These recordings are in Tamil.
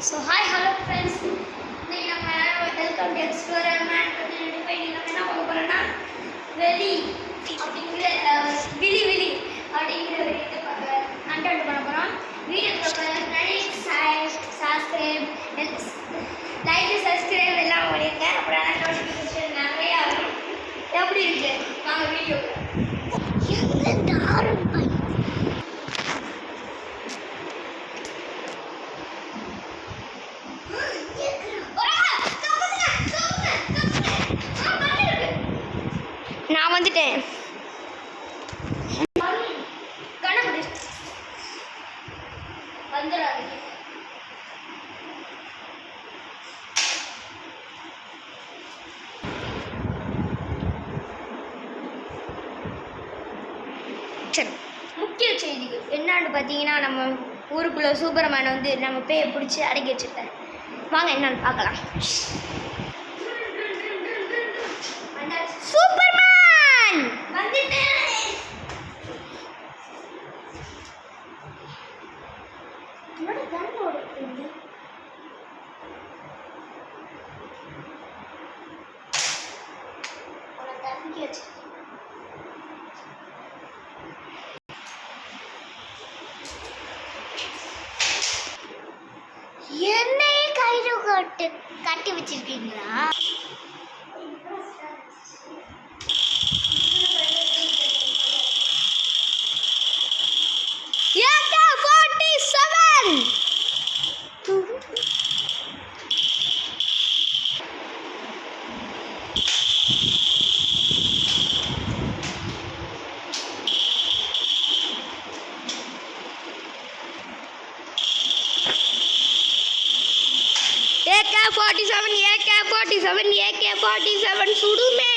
So hi, hello friends. இன்னைக்கு நம்ம வெல்கம் டு எக்ஸ்ப்ளோரர் மேன் 2025 நம்ம என்ன பார்க்க போறோம்னா வெளி அப்படிங்கிற விழி அப்படிங்கிற ஒரு இது கண்டென்ட் பண்ண போறோம். வீடியோக்கு முன்னாடி சப்ஸ்கிரைப் எல்லாம் பண்ணிருங்க. அப்புறம் நோட்டிஃபிகேஷன் நிறைய வரும். எப்படி இருக்கு வாங்க வீடியோக்கு. நான் வந்துட்டேன். முக்கிய செய்திகள் என்னன்னு பார்த்தீங்கன்னா, நம்ம ஊருக்குள்ள சூப்பர்மேன் வந்து நம்ம பேயை பிடிச்சி அடக்கி வச்சிருக்காரு. வாங்க என்னன்னு பார்க்கலாம். சூப்பர்மேன் வந்துட்டேன். என்னையே கையில் கட்டி வச்சிருக்கீங்களா? AK-47 சுடுமே.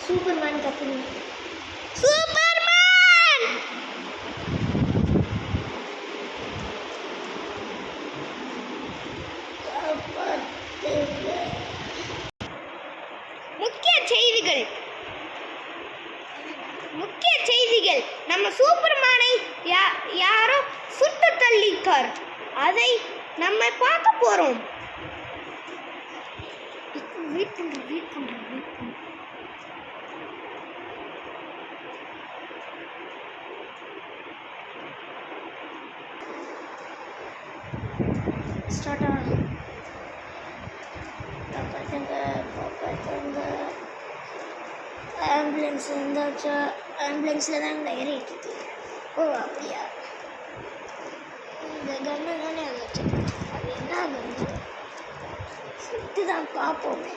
சூப்பர்மேன் கத்துங்க. சூப்பர்மேன் முக்கிய செய்திகள் நம்ம சூப்பர்மேனை யாரோ சுட்டு தள்ளிக்கார். அதை நம்ம பார்க்க போறோம். ஸ்டார்ட் ஆகும். ஆம்புலன்ஸ் இருந்தாச்சா? ஆம்புலன்ஸில் தான் ஏறிட்டு இருக்கு. ஓ அப்படியா? இந்த கன்று தானே வச்சு அது என்ன கன்று சுட்டு தான் பார்ப்போமே.